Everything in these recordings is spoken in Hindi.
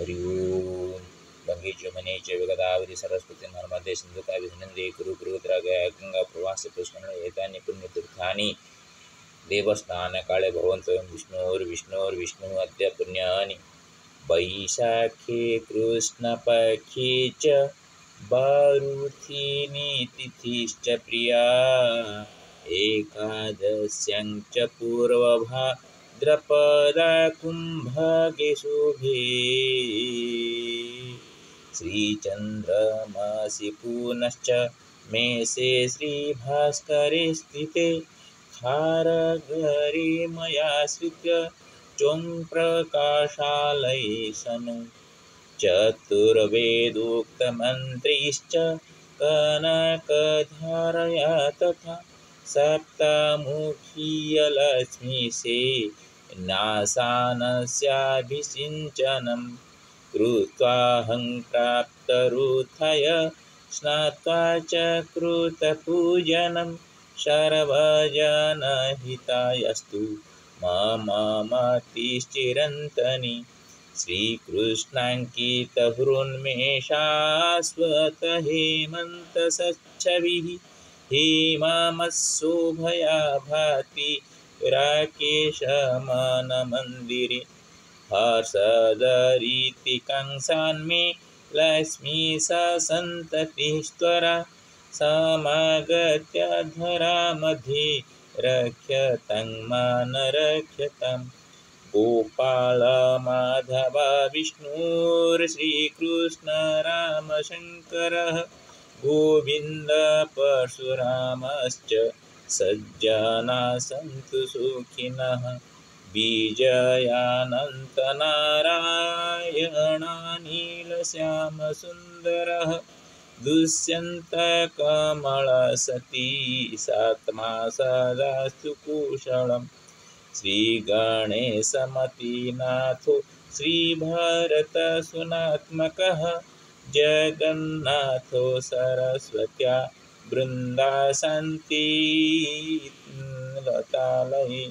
हरि ओम। गंगे च मने च गोदावरी सरस्वती नर्मदे सिंधु कावेरी नदी कुरुद्रा गंगा प्रवाह पुष्करणे एतानि पुण्यतीर्थानि देवस्थान काले भवन्तु विष्णु अद्य पुण्यानि वैशाखे कृष्णपक्षे च बारुथिनी तिथिश्च प्रिया एकादश्यां च पूर्वभाद्रपदा कुम्भगे शुभे श्रीचन्द्रमासि पुनश्च मेषे श्रीभास्करे स्थिते खारगरे मयाश्रित्य त्वं प्रकाशालयेशनु चतुर्वेदोक्तमन्त्रैश्च कनकधारया तथा सप्तमुखीयलक्ष्मीसे नासानस्याभिषिञ्चनं कृत्वाहं प्राप्तरुथय स्नात्वा च कृतपूजनं सर्वजनहितायस्तु मम मतिश्चिरन्तनी श्रीकृष्णाङ्कितहृन्मेषाश्वत हेमन्तसच्छविः हेमामशोभया भाति राकेशमानमन्दिरे हर्षदरीतिकाङ्क्षान्मे लक्ष्मी सन्ततिस्त्वरा समागत्य धरामध्ये रक्षतं मान रक्षतम् गोपाल माधव विष्णुर्श्रीकृष्ण रामशङ्करः गोविन्द परशुरामश्च सज्जना सन्तु सुखिनः विजयानन्तनारायणानीलश्यामसुन्दरः दुष्यन्तकमलसती सात्मा सदास्तु कुशलम् श्रीगणेशमतिनाथो श्रीभरतसुनात्मकः जगन्नाथो सरस्वत्या वृन्दासन्ति लतालये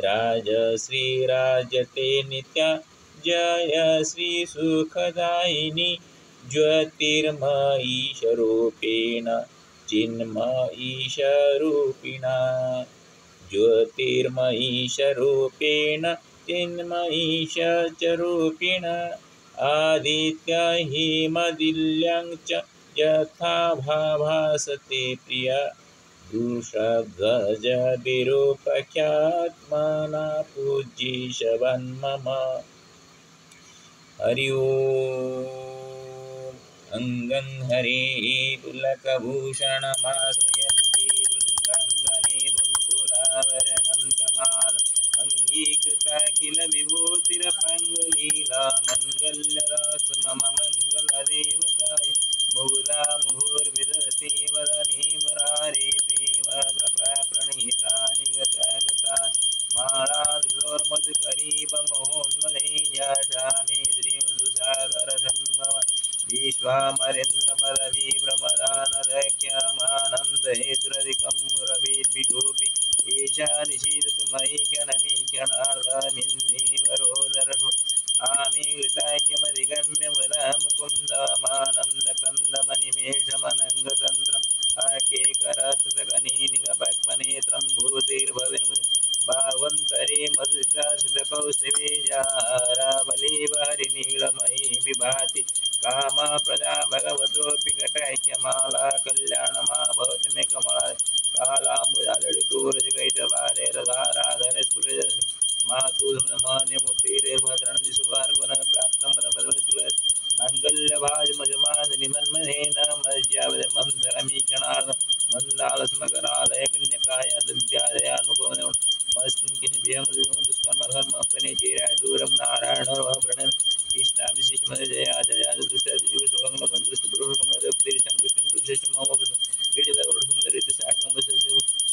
राजश्रीराजते नित्या जय श्रीसुखदायिनी ज्योतिर्मयी स्वरूपेण चिन्मयीशरूपिणा ज्योतिर्मयीशरूपेण चिन्मयीशरूपिण आदित्य हिमदिल्यां च यथा भासते प्रिया वृषध्वज विरूपख्यात्मना पूज्येशवन्मम हरि ओम। अंगं हरे पुलकभूषणमाश्रयन्ति भृङ्गाङ्गने मुकुलावरणं कमालम् अङ्गीकृताखिल विभूतिरपङ्गलीला मङ्गल्यदास्तु मम मङ्गलदेवताय मुहुर्विदधति वदने मुरारे प्रेम कृपा प्रणीतानि गतानि मालाधुर्मधुकरीबमहोन्मलेयाशामि श्रीं सुसागरसम्भव विश्वामरेन्द्रपदवीभ्रमदानदख्यमानन्दहेतुरधिकं मुरवीर्विडोपि एषा निषीदतु मयि गणमीक्षणार्धमिन्दीवरोदरसु आमीलिताख्यमधिगम्य मुदा मुकुन्दमानन्दकन्दमनिमेषमनङ्गतन्त्रम् आकेकरस्तुतकनीनिकपक्वनेत्रं भूतिर्भविर्मुद भावन्तरे मधुसितासितकौस्तुभेजारावलीवारिनीलमयी विभाति कामा प्रजा भगवतोऽपि कटाख्यमाला कल्याणमा भवति मे कमला कालाम्बुजाललितूरजकैटवारेरधाराधरे स्फुरजति मातु मान्यमूर्तिर्भद्रं दिशुवार्गुण प्राप्तं पदपदवतुलस् मङ्गल्यभाजमजमाननिमन्महेन मज्जावदमन्थरमीक्षणार्धं मन्दालस्मकरालय कन्यकाय दद्यादयानुपवनं दुष्कर्मधर्मपने चेराय दूरं नारायण प्रणय इष्टाभिशिष्टमजया जया दुष्टदुष्टपुरुषं कृष्णं कृष्ण मम गिरिजलवरसुन्दरित साकं वससे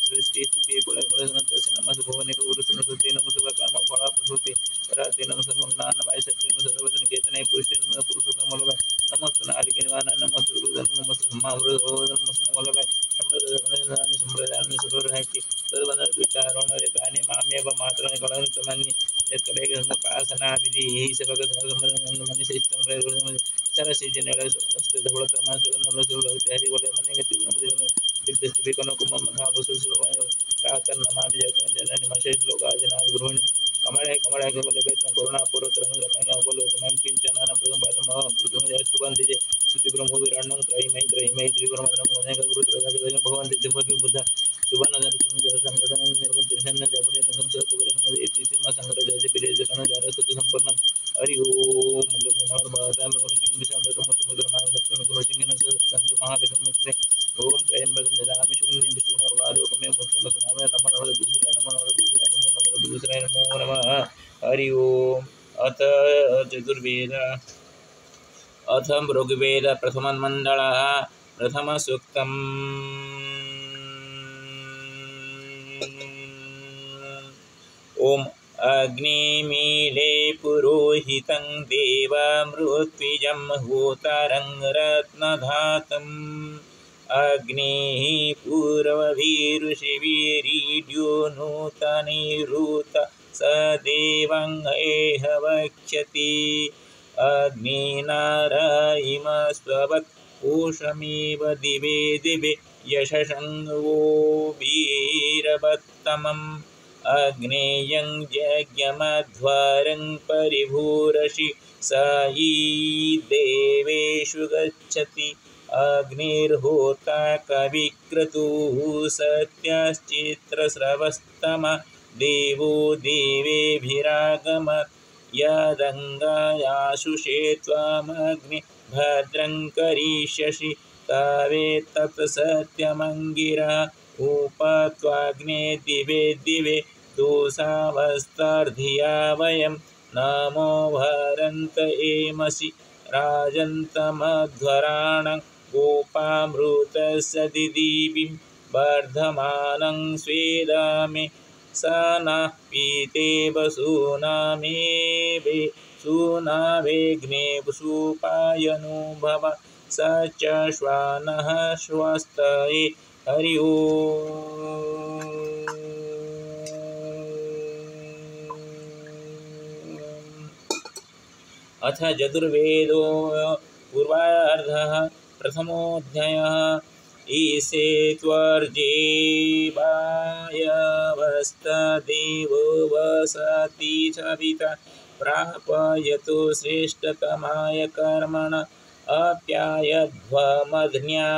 सृष्टिस्थिति कुलकुलसनतस्य नमः भुवने गुरुसुनसुते नमः सर्वकर्मफला प्रसूते पराते नमः सर्वज्ञानमय सत्यं सदवदन केतने पुरुषे नमः पुरुषोत्तमोलभय नमस्तु नारिकेनिवान नमस्तु गुरुधर्म नमस्तु समावृतोदन नमस्तु मोलभय संप्रदान सुरहति तद्वदन विचारोण यतानि मामेव मात्रं कलन्तमन्ये यत्कलेकसमुपासना विधिः सेवकसहगमनमनिशिष्टं सरसिजनले धवलतमासुगन्धमसुगन्धि हरिवलयमन्यगतिगुणपतिगुण दिग्दस्तिभिकनकुममघावसुसुभवाय प्रातर्नमामि जयत्वं जननि मशेषलोकाजनाद गृहिणी कमले कमले केवलवेत्रं करुणापूर्वतरङ्गपङ्गवलोकमं किञ्चनानप्रदं पृथुमजयस्तुवन्ति श्रुतिब्रह्मविराण्णं त्रयीमयि त्रयीमयि त्रिपुरमदनं गणेकगुरुत्रगजगजं भवन्ति दिव्यविबुध सुवर्णधरसंघटनं निर्मतिर्षन्न जपडेनं संसर्गुरसंगदेति सिंहसंग्रजजपिरेजकणजारस्तुसम्पन्नं हरि ओम मुद्रमाणभातामगुणसिंहविषाम्बरमुत्तमुद्रमाणसत्यमुखुणसिंहन सत्संग महालक्ष्मी ओम त्र्यंबकं यजामि शुभं विष्णुर्वारोकमे मुत्तमसमामय नमः दूसराय नमः दूसराय नमो नमः हरि ओम अथ चतुर्वेद अथ ऋग्वेद प्रथममण्डलः प्रथमसूक्तम् ओम अग्निमीळे पुरोहितं देवामृत्विजं होतारं रत्नधातम् अग्निः पूर्वभिऋषिभिरीड्यो नूतनैरुत स देवं एहवक्ष्यति अग्निनारायिमस्वत् पूषमेव दिवे दिवे यशसंगो वीरवत्तमम् अग्नेयं यज्ञमध्वरं परिभूरसि स यी देवेषु गच्छति अग्निर्होता कविक्रतुः सत्यश्चित्रस्रवस्तमः देवो देवेभिरागमत् यदङ्गायाशुषे त्वमग्नि भद्रं करिष्यसि तवेत्तत् सत्यमङ्गिरः उपत्वाग्ने दिवे दिवे दोषावस्तार्धिया वयं नमो भरन्त एमसि राजन्तमध्वराणं गोपामृतस्य दिदीपिं वर्धमानं स्वेदामे स नः पीते वसूनामेवे सूनावेग्ने सुपायनो भव स च श्वानः स्वस्तये हरि ओम अथ चतुर्वेदो पूर्वार्धः प्रथमोऽध्यायः ईशे त्वर्जेवायवस्तदेवो वसति सविता प्रापयतु श्रेष्ठतमाय कर्मण अप्यायध्वमध्न्या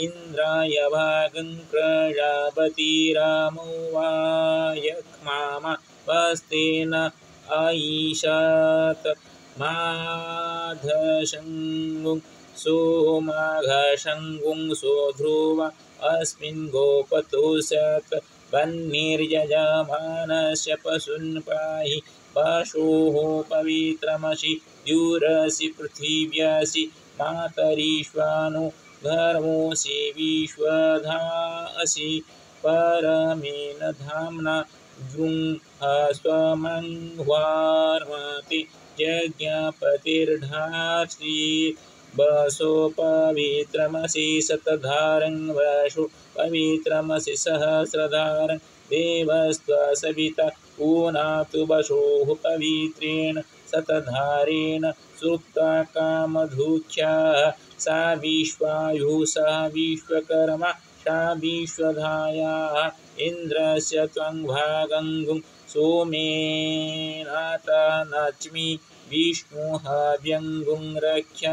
इन्द्राय भागं प्रजापतिरामो वायक्ष्मामा वस्तेन आईशात् माधशङ्गुं सोमाघशङ्गुं सोध्रुव अस्मिन् गोपतोषत् वह्निर्यजमानस्य पशून् पाहि पशोः पवित्रमसि द्युरसि पृथिव्यासि मातरीश्वानो धर्मोऽसि विश्वधासि परमेन धाम्ना गृह्णस्वमङ्ह्वार्मति यज्ञपतिर्ढासि वसो पवित्रमसि शतधारं वसु पवित्रमसि सहस्रधारं देवस्त्वसविता पूनातु वसोः पवित्रेण शतधारेण सुप्ता कामधुख्याः सा विश्वायुः सा विश्वकर्मा सा विश्वधायाः इन्द्रस्य त्वं भागङ्गुं सोमेनातनच्मि विष्णुः व्यङ्गुं रक्ष्य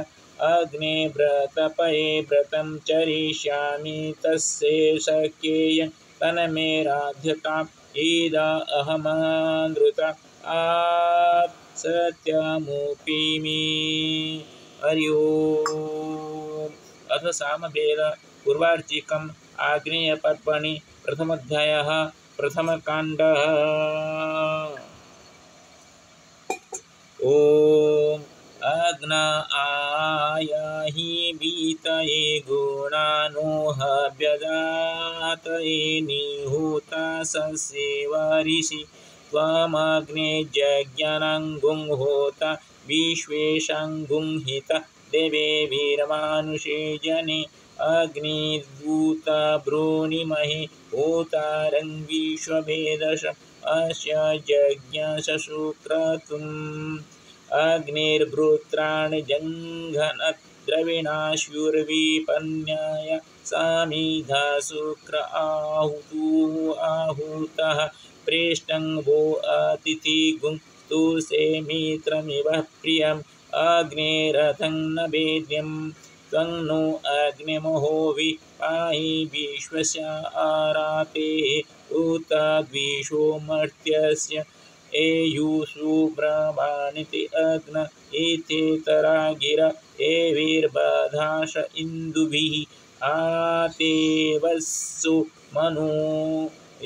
अग्ने व्रतपये व्रतं चरिष्यामि तस्य शक्येयं तन्मेराध्यताम् इदा अहमनृता सत्यमुपीमि हरि ओम अथ सामवेद पूर्वार्चिकम् आग्नेयपर्वणि प्रथमोऽध्यायः प्रथमकाण्डः ओम अग्न आयाहि बीतये गुणानोह व्यजातये निहूता सस्येवारिषि त्वमग्ने जज्ञानाङ्गुं होता विश्वेशाङ्गुं हिता देवेभिर्मानुषे जने अग्निर्दूता ब्रूणिमहि होतारं विश्वभेदशम् अस्य यज्ञशुक्रतुम् अग्निर्भृत्राणि जङ्घनद्रविणाशुर्विपन्याय समिधा शुक्र आहूतः प्रेष्ठं वो अतिथिगुं स्तुसेमित्रमिव प्रियम् अग्निरथं न वेद्यं त्वं नो अग्निमहोवि पाहि विश्वस्य आरातेः उत द्विषो मर्त्यस्य एयुषु ब्रह्माणिति अग्न एतेतरा गिर एभिर्बधाश इन्दुभिः आतेवस्सु मनो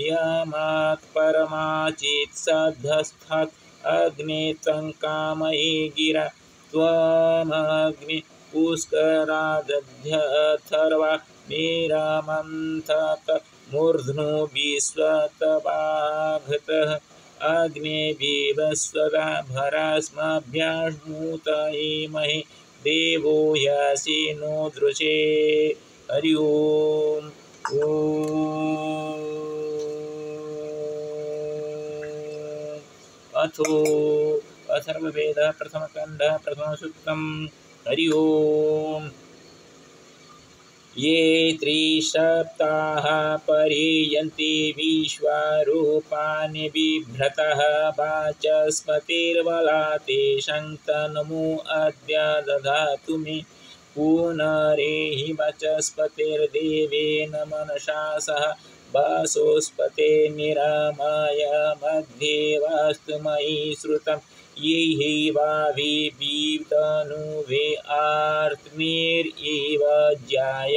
यमात् परमाचित् सद्धस्थात् अग्ने त्वं कामये गिरा त्वमग्नि पुष्करादध्यथर्वा मेरामन्थत मूर्ध्नो विश्वतवाघतः अग्ने विवस्वदा भरास्मभ्यामुतयेमहे देवो यासि नो दृशे हरि ओम अथो अथर्ववेदः प्रथमकाण्डः प्रथमसूक्तम् हरि ओम ये त्रिसप्ताः पर्यन्ति विश्वरूपाणि बिभ्रतः वाचस्पतिर्बलाते शङ्तनमो अद्य दधातु मे पुनरेहि वाचस्पतिर्देवेन मनसा सह वासोस्पते निरामय मध्ये वास्तु मयि श्रुतम् ये वावितनुवे आर्तमेरिव ज्याय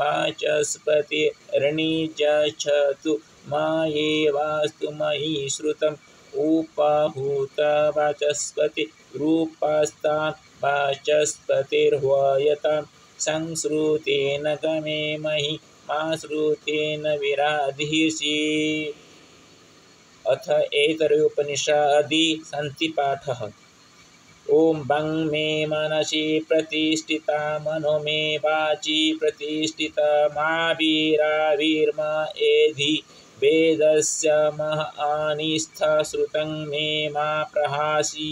वाचस्पतिर्निजच्छतु मायेवास्तु मयि श्रुतम् उपाहूत वाचस्पति रूपस्तान् वाचस्पतिर्ह्वयतां संश्रुतेन गमे महि मा श्रुतेन विराधीषि अथ ऐतरेयोपनिषदि सन्ति पाठः ओम बं मे मनसि प्रतिष्ठिता मनो मे वाचि प्रतिष्ठिता मा वीरावीर्मा एधि वेदस्य महानिस्थ श्रुतं मे मा प्रहासी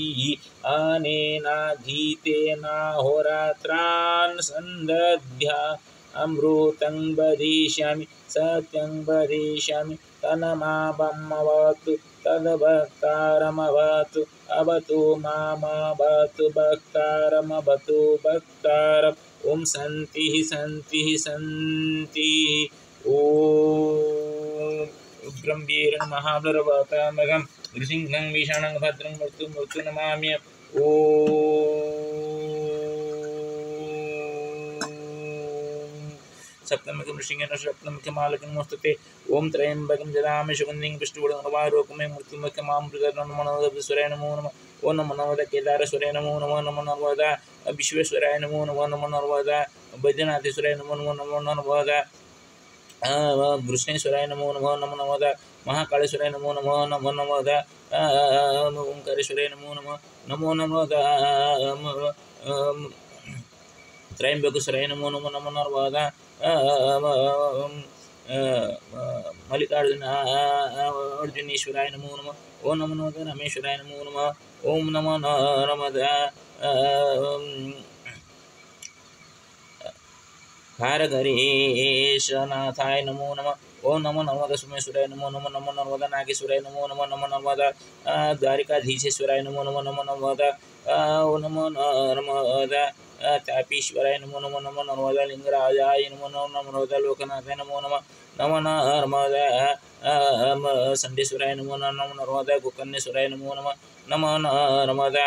अनेनाधीतेनाहोरात्रान् सन्दध्या अमृतं वदिष्यामि सत्यं वदिष्यामि तन्मामवतु तद्भक्तारमवतु अवतु मामवतु भक्तारमवतु भक्तारम् ओम शान्तिः शान्तिः शान्तिः ओम उग्रं वीरं महाबलवतामगं नृसिंहं विषाणं भद्रं मृत्युं नमामि सप्तमकं नृसिंहेन सप्तमकमालकं नमोस्तुते ओम त्र्यंबकं जदामि सुगन्धिं पुष्टिवर्धनवारोकमे मृत्युमुखमामृतर्णमनोदस्वराय नमो नमः ओम नमो नर्मदा केदारेश्वराय नमो नमः नमो नर्मदा विश्वेश्वराय नमो नमः नमो नर्मदा वैद्यनाथेश्वराय नमो नमः नमो नर्मदा कृष्णेश्वराय नमो नमः नमो नर्मदा महाकालेश्वराय नमो नमः नमो नर्मदा ओंकारेश्वराय नमो नमः नमो नर्मदा त्रयंबकेश्वराय नमो नमः नमो नर्मदा अर्जुनेश्वराय नमो नमः ओम नमो नर्मदा रामेश्वराय नमो नमः ओम नमो नर्मदा भारगरेशनाथाय नमो नमः ओम नमो नर्मदा सोमेश्वराय नमो नमः नमो नर्मदा नागेश्वराय नमो नमः नमो नर्मदा द्वारिकाधीशेश्वराय नमो नमः नमो नर्मदा ओम नमो नर्मदा तापीश्वराय नमो नमः नमो नर्मदा लिंगराजाय नमो नमः नर्मदा लोकनाथाय नमो नमः नमो नर्मदा संडेश्वराय नमो नमः नर्मदा गोकर्णेश्वराय नमो नमः नमो नर्मदा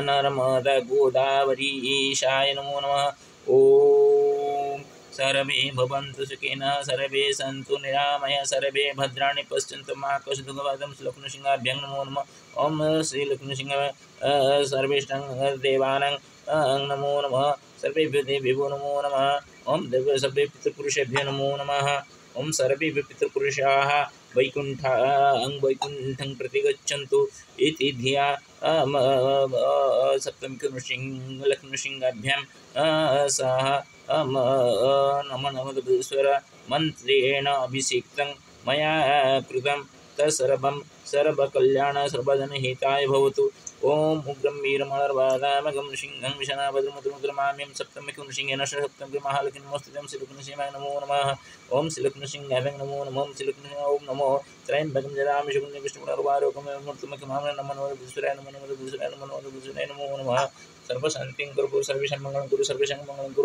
नर्मदा गोदावरीशाय नमो नमः ओम सर्वे भवन्तु सुखिनः सर्वे सन्तु निरामयाः सर्वे भद्राणि पश्यन्तु मा कश्चित् दुःखभाग् श्रीलक्ष्मीसिंहाभ्यां नमो नमः ओम श्रीलक्ष्मीसिंह सर्वेष्टां देवानां नमो नमः सर्वेभ्यो देवेभ्यो नमो नमः ओम सर्वे पितृपुरुषेभ्यो नमो नमः ओम सर्वे पितृपुरुषाः वैकुण्ठं प्रति गच्छन्तु इति धिया सप्तमलक्ष्मीसिंहाभ्यां सह नमो नमः मंत्रेण अभिषिक्तं मया कृतं तत्सर्वं सर्वकल्याण सर्वजनहिताय भवतु। ओम उग्रं वीरमलर्वादामगं सिंहं विशनाभद्रमुद्रमाम्यं सप्तमिकं सिंहेन सप्तमिकं महालक्ष्मीमस्तुतं श्रीलक्ष्मीशिवाय नमो नमः। ओम श्रीलक्ष्मीसिंहाय नमो नमः। ओम श्रीलक्ष्मी ओम नमो त्र्यंबकं जरामि शुकं विष्णुपुनर्वारोकं मूर्तिमकं नमो नमः बुधुराय नमो नमः बुधुराय नमो नमः बुधुराय नमो नमः। सर्वशान्तिं कुरु सर्वेषां मङ्गलं कुरु सर्वेषां मङ्गलं कुरु।